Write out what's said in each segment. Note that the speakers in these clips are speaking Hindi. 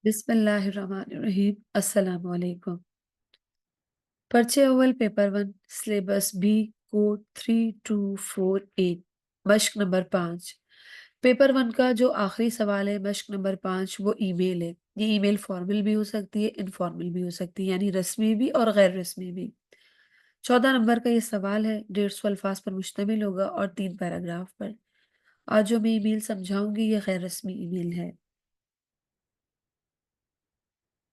बिस्मिल्लाहिर्रहमानिर्रहीम। अस्सलाम वालेकुम। पर्चे अव्वल पेपर 1 सिलेबस बी कोड 3248 मश्क नंबर 5। पेपर 1 का जो आखिरी सवाल है मश्क नंबर 5 वो ईमेल है। ये ईमेल फॉर्मल भी हो सकती है, इनफॉर्मल भी हो सकती है यानी रस्मी भी और गैर रस्मी भी। 14 नंबर का ये सवाल है, 150 अल्फाज पर मुश्तमिल होगा और 3 पैराग्राफ पर। आज जो मैं ईमेल समझाऊंगी ये गैर रस्मी ईमेल है।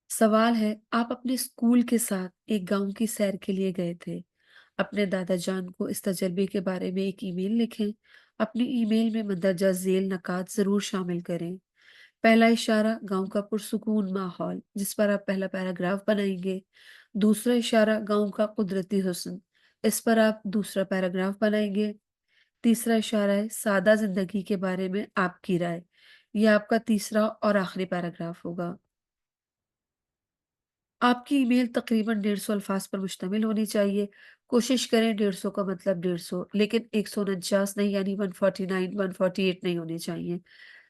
सवाल है, आप अपने स्कूल के साथ एक गांव की सैर के लिए गए थे। अपने दादा जान को इस तजर्बे के बारे में एक ईमेल लिखें। अपनी ईमेल में मंदरजा झेल नकात जरूर शामिल करें। पहला इशारा, गांव का पुरसुकून माहौल, जिस पर आप पहला पैराग्राफ बनाएंगे। दूसरा इशारा, गांव का कुदरती हुस्न, इस पर आप दूसरा पैराग्राफ बनाएंगे। तीसरा इशारा है सादा जिंदगी के बारे में आपकी राय, यह आपका तीसरा और आखिरी पैराग्राफ होगा। आपकी ईमेल तकरीबन 150 अल्फाज पर मुश्तमिल होनी चाहिए। कोशिश करें 150 का मतलब 150, लेकिन 149 नहीं यानी 149, 148 नहीं होने चाहिए।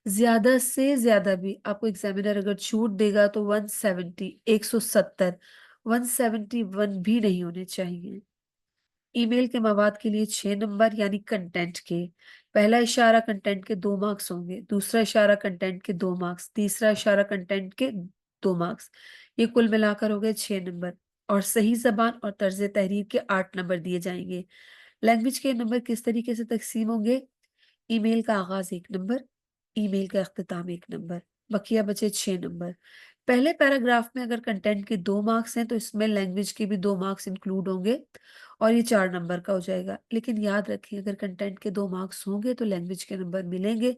ज़्यादा से ज़्यादा भी आपको एग्ज़ामिनर अगर छूट देगा तो 170, 170, 171 भी नहीं होने चाहिए। ईमेल के मवाद के लिए 6 नंबर यानी कंटेंट के। पहला इशारा कंटेंट के 2 मार्क्स होंगे, दूसरा इशारा कंटेंट के 2 मार्क्स, तीसरा इशारा कंटेंट के 2 मार्क्स। ये कुल मिलाकर हो गए 6 नंबर और सही ज़बान और तर्ज़ तहरीर के 8 नंबर दिए जाएँगे। लैंग्वेज के नंबर किस तरीके से तक़सीम होंगे? ईमेल का आगाज़ 1 नंबर, ईमेल का इख्तिताम 1 नंबर, बकिया बचे 6 नंबर। पहले पैराग्राफ में अगर कंटेंट के 2 मार्क्स हैं तो इसमें लैंग्वेज के भी 2 मार्क्स इंक्लूड होंगे और ये 4 नंबर का हो जाएगा। लेकिन याद रखिए अगर कंटेंट के 2 मार्क्स होंगे तो लैंग्वेज के नंबर मिलेंगे,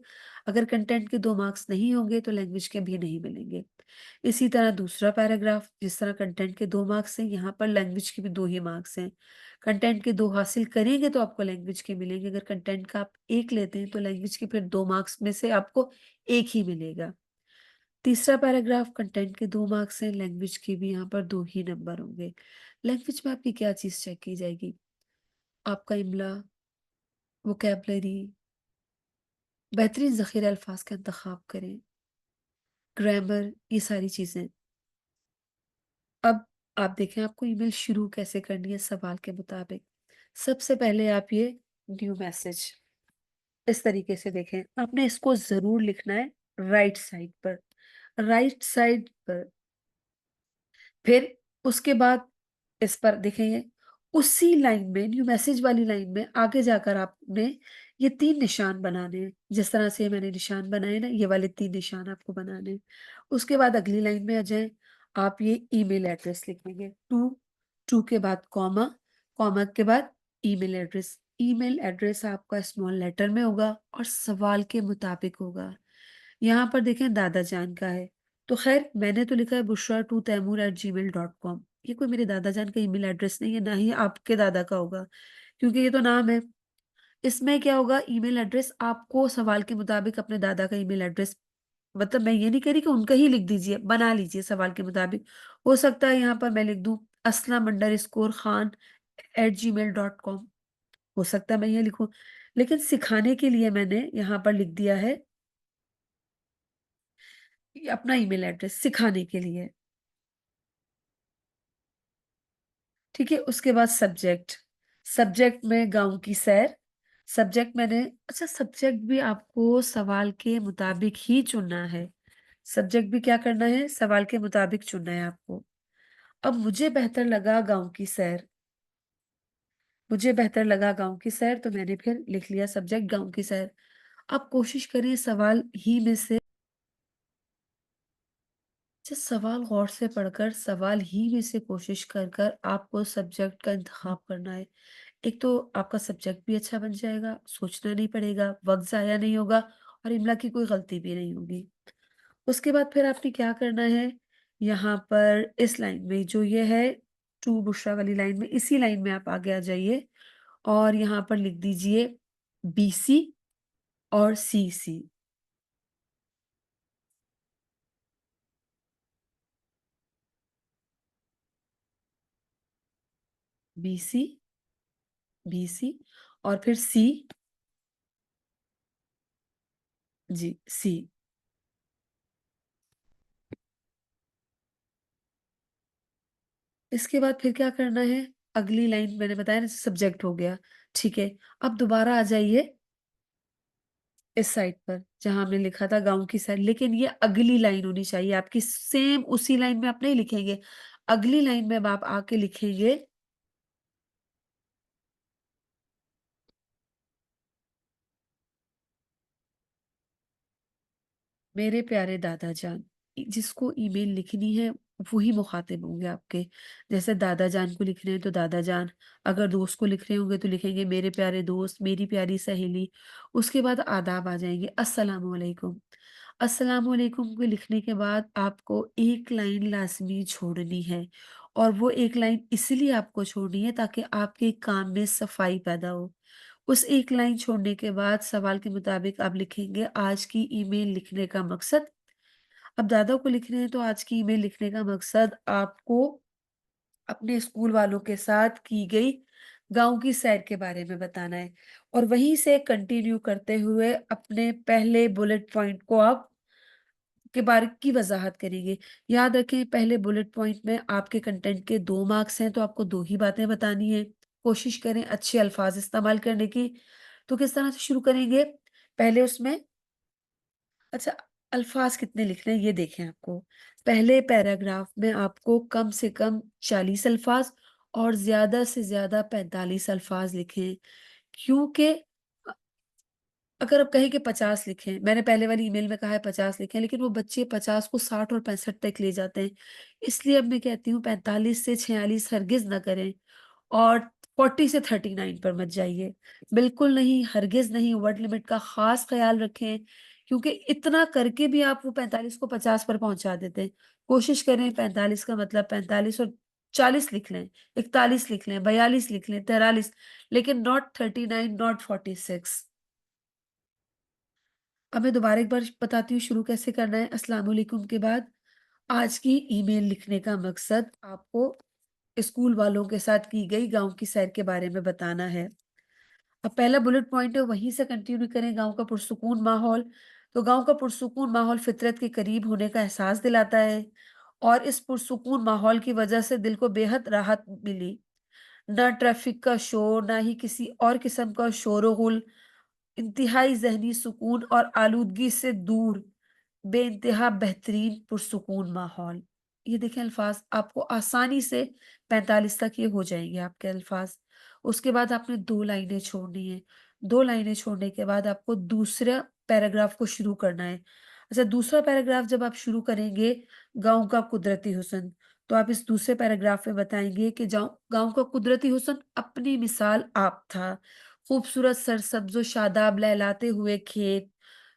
अगर कंटेंट के 2 मार्क्स नहीं होंगे तो लैंग्वेज के भी नहीं मिलेंगे। इसी तरह दूसरा पैराग्राफ, जिस तरह कंटेंट के 2 मार्क्स हैं, यहाँ पर लैंग्वेज के भी 2 ही मार्क्स हैं। कंटेंट के 2 हासिल करेंगे तो आपको लैंग्वेज के मिलेंगे, अगर कंटेंट का आप 1 लेते हैं तो लैंग्वेज के फिर 2 मार्क्स में से आपको 1 ही मिलेगा। तीसरा पैराग्राफ, कंटेंट के 2 मार्क्स हैं, लैंग्वेज के भी यहाँ पर 2 ही नंबर होंगे। लैंग्वेज में आपकी क्या चीज़ चेक की जाएगी? आपका इमला, वोकैबुलरी, बेहतरीन ज़ख़ीरा अल्फाज का इंतख़ाब करें, ग्रामर, ये सारी चीज़ें। अब आप देखें आपको ईमेल शुरू कैसे करनी है सवाल के मुताबिक। सबसे पहले आप ये न्यू मैसेज इस तरीके से देखें, आपने इसको ज़रूर लिखना है राइट साइड पर, राइट साइड पर। फिर उसके बाद इस पर देखेंगे उसी लाइन में न्यू मैसेज वाली लाइन में आगे जाकर आपने ये 3 निशान बनाने हैं। जिस तरह से मैंने निशान बनाए ना, ये वाले 3 निशान आपको बनाने हैं। उसके बाद अगली लाइन में आ जाएँ, आप ये ईमेल एड्रेस लिखेंगे। टू के बाद कॉमा, कॉमा के बाद ईमेल एड्रेस। ईमेल एड्रेस आपका स्मॉल लेटर में होगा और सवाल के मुताबिक होगा। यहाँ पर देखें दादा जान का है, तो खैर मैंने तो लिखा है bushra2taimur@gmail.com। ये कोई मेरे दादा जान का ईमेल एड्रेस नहीं है, ना ही आपके दादा का होगा, क्योंकि ये तो नाम है। इसमें क्या होगा, ईमेल एड्रेस आपको सवाल के मुताबिक अपने दादा का ईमेल एड्रेस, मतलब मैं ये नहीं कह रही कि उनका ही लिख दीजिए, बना लीजिए सवाल के मुताबिक। हो सकता है यहाँ पर मैं लिख दूँ aslam_khan@gmail.com, हो सकता है मैं ये लिखूँ, लेकिन सिखाने के लिए मैंने यहाँ पर लिख दिया है ये अपना ईमेल एड्रेस सिखाने के लिए। ठीक है? उसके बाद सब्जेक्ट, सब्जेक्ट में गाँव की सैर, सब्जेक्ट मैंने अच्छा सब्जेक्ट भी आपको सवाल के मुताबिक ही चुनना है। सब्जेक्ट भी क्या करना है? सवाल के मुताबिक चुनना है आपको। अब मुझे बेहतर लगा गाँव की सैर, मुझे बेहतर लगा गाँव की सैर तो मैंने फिर लिख लिया सब्जेक्ट गाँव की सैर। अब कोशिश करिए सवाल ही में से अच्छा सवाल गौर से पढ़कर सवाल ही में से कोशिश कर कर आपको सब्जेक्ट का इंतखाब करना है। एक तो आपका सब्जेक्ट भी अच्छा बन जाएगा, सोचना नहीं पड़ेगा, वक़्त ज़ाया नहीं होगा और इमला की कोई गलती भी नहीं होगी। उसके बाद फिर आपने क्या करना है, यहाँ पर इस लाइन में जो ये है टू बुशरा वाली लाइन में, इसी लाइन में आप आगे आ जाइए और यहाँ पर लिख दीजिए बीसी और सीसी। बीसी, बीसी और फिर सी, जी, सी। इसके बाद फिर क्या करना है, अगली लाइन मैंने बताया ना सब्जेक्ट हो गया, ठीक है। अब दोबारा आ जाइए इस साइड पर, जहाँ हमने लिखा था गाँव की साइड, लेकिन ये अगली लाइन होनी चाहिए आपकी, सेम उसी लाइन में आप नहीं लिखेंगे। अगली लाइन में अब आप आके लिखेंगे, मेरे प्यारे दादा जान। जिसको ईमेल लिखनी है वही मुखातिब होंगे आपके। जैसे दादा जान को लिख रहे हैं तो दादा जान, अगर दोस्त को लिख रहे होंगे तो लिखेंगे मेरे प्यारे दोस्त, मेरी प्यारी सहेली। उसके बाद आदाब आ जाएंगे, अस्सलाम वालेकुम। अस्सलाम वालेकुम को लिखने के बाद आपको एक लाइन लाजमी छोड़नी है, और वो एक लाइन इसलिए आपको छोड़नी है ताकि आपके काम में सफाई पैदा हो। उस एक लाइन छोड़ने के बाद सवाल के मुताबिक आप लिखेंगे आज की ईमेल लिखने का मकसद। अब दादा को लिख रहे हैं तो आज की ईमेल लिखने का मकसद आपको अपने स्कूल वालों के साथ की गई गाँव की सैर के बारे में बताना है, और वहीं से कंटिन्यू करते हुए अपने पहले बुलेट पॉइंट को आप के बारे की वज़ाहत करेंगे। याद रखें पहले बुलेट पॉइंट में आपके कंटेंट के 2 मार्क्स हैं, तो आपको 2 ही बातें बतानी हैं। कोशिश करें अच्छे अल्फ़ाज़ इस्तेमाल करने की। तो किस तरह से शुरू करेंगे? पहले उसमें अच्छा, अल्फ़ाज़ कितने लिखने हैं ये देखें आपको। पहले पैराग्राफ में आपको कम से कम 40 अल्फ़ाज़ और ज़्यादा से ज़्यादा 45 अल्फ़ाज़ लिखें। क्योंकि अगर आप कहें कि 50 लिखें, मैंने पहले वाली ईमेल में कहा है 50 लिखें, लेकिन वो बच्चे 50 को 60 और 65 तक ले जाते हैं। इसलिए अब मैं कहती हूँ 45 से 46 हरगिज़ ना करें, और 40 से 39 पर मत जाइए। बिल्कुल नहीं, हरगिज़ नहीं, वर्ड लिमिट का ख़ास ख़्याल रखें, क्योंकि इतना करके भी आप वो 45 को 50 पर पहुँचा देते हैं। कोशिश करें 45 का मतलब 45 और 40 लिख लें, 41 लिख लें, 42 लिख लें, 43, लेकिन नॉट 39, नॉट 46। अब मैं दोबारा एक बार बताती हूँ शुरू कैसे करना है। अस्सलाम वालेकुम के बाद आज की ईमेल लिखने का मकसद आपको स्कूल वालों के साथ की गई गाँव की सैर के बारे में बताना है। अब पहला बुलेट पॉइंट है वहीं से कंटिन्यू करें, गाँव का पुरसुकून माहौल। तो गाँव का पुरसुकून माहौल फितरत के करीब होने का एहसास दिलाता है, और इस पुरसुकून माहौल की वजह से दिल को बेहद राहत मिली। ना ट्रैफिक का शोर, ना ही किसी और किस्म का शोर-ओ-गुल, इंतहाई ज़हनी सुकून और आलूदगी से दूर, बेइंतहा बेहतरीन पुरसुकून माहौल। ये देखें अल्फ़ाज़ आपको आसानी से 45 तक ये हो जाएँगे आपके अल्फ़ाज़। उसके बाद आपने 2 लाइनें छोड़नी हैं। 2 लाइनें छोड़ने के बाद आपको दूसरा पैराग्राफ को शुरू करना है। अच्छा, दूसरा पैराग्राफ जब आप शुरू करेंगे, गाँव का कुदरती हुस्न, तो आप इस दूसरे पैराग्राफ में बताएँगे कि जाँव गाँव का कुदरती हुस्न अपनी मिसाल आप था। खूबसूरत सरसब्ज़ व शादाब लहलाते हुए खेत,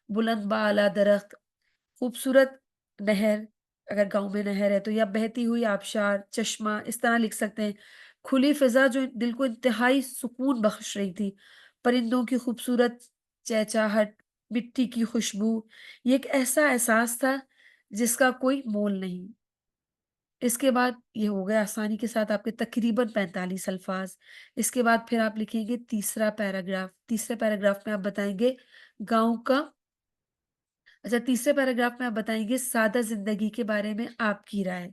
बुलंद बाला दरख्त, खूबसूरत नहर, अगर गाँव में नहर है तो, या बहती हुई आबशार, चश्मा, इस तरह लिख सकते हैं। खुली फ़िज़ा जो दिल को इंतहाई सुकून बख़्श रही थी। परिंदों की खूबसूरत चहचहाहट, मिट्टी की खुशबू, ये एक ऐसा एहसास था जिसका कोई मोल नहीं। इसके बाद ये हो गया आसानी के साथ आपके तकरीबन 45 अल्फ़ाज़। इसके बाद फिर आप लिखेंगे तीसरा पैराग्राफ। तीसरे पैराग्राफ में आप बताएँगे गाँव का अच्छा, तीसरे पैराग्राफ में आप बताएँगे सादा ज़िंदगी के बारे में आपकी राय।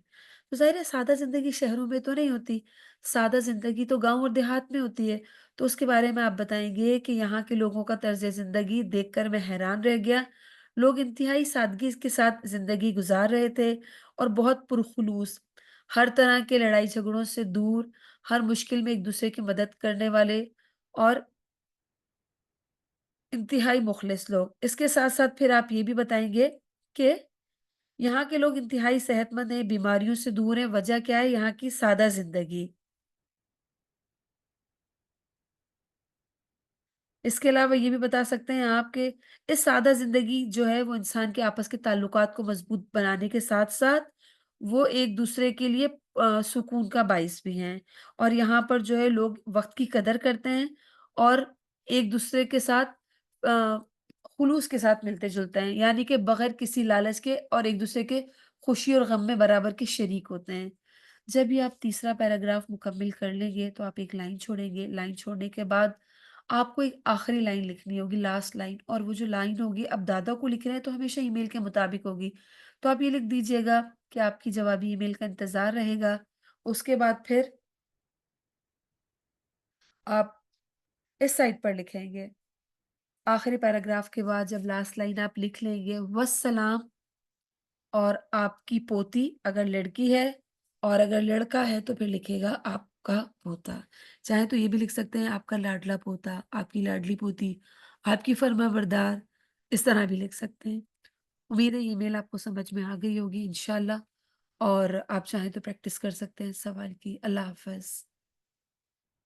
तो ज़ाहिर है सादा ज़िंदगी शहरों में तो नहीं होती, सादा ज़िंदगी तो गाँव और देहात में होती है। तो उसके बारे में आप बताएँगे कि यहाँ के लोगों का तर्ज़ ज़िंदगी देखकर मैं हैरान रह गया। लोग इंतहाई सादगी के साथ ज़िंदगी गुज़ार रहे थे, और बहुत पुरख़ुलूस, हर तरह के लड़ाई झगड़ों से दूर, हर मुश्किल में एक-दूसरे की मदद करने वाले, और इंतहाई मुख़लिस लोग। इसके साथ-साथ फिर आप ये भी बताएँगे कि यहाँ के लोग इंतहाई सेहतमंद हैं, बीमारियों से दूर हैं, वजह क्या है? यहाँ की सादा ज़िंदगी। इसके अलावा ये भी बता सकते हैं आप कि इस सादा ज़िंदगी जो है वो इंसान के आपस के ताल्लुकात को मज़बूत बनाने के साथ-साथ वो एक-दूसरे के लिए सुकून का बाइस भी हैं। और यहाँ पर जो है लोग वक़्त की कदर करते हैं, और एक-दूसरे के साथ अ, खुलूस के साथ मिलते-जुलते हैं। यानी कि बगैर किसी लालच के, और एक-दूसरे के खुशी और गम में बराबर के शरीक होते हैं। जब ये आप तीसरा पैराग्राफ मुकम्मिल कर लेंगे तो आप एक लाइन छोड़ेंगे। लाइन छोड़ने के बाद आपको एक आखिरी लाइन लिखनी होगी, लास्ट लाइन, और वो जो लाइन होगी, अब दादा को लिख रहे हैं तो हमेशा ईमेल के मुताबिक होगी। तो आप ये लिख दीजिएगा कि आपकी जवाबी ईमेल का इंतज़ार रहेगा, उसके बाद फिर आप इस साइड पर लिखेंगे। आखिरी पैराग्राफ के बाद जब लास्ट लाइन आप लिख लेंगे वस्सलाम और आपकी पोती अगर लड़की है और अगर लड़का है तो फिर लिखेगा आपका पोता। चाहे तो ये भी लिख सकते हैं आपका लाडला पोता, आपकी लाडली पोती, आपकी फर्माबरदार, इस तरह भी लिख सकते हैं। उम्मीद है ये ईमेल आपको समझ में आ गई होगी इंशाल्लाह और आप चाहें तो प्रैक्टिस कर सकते हैं इस सवाल की। अल्लाह हाफ़िज़।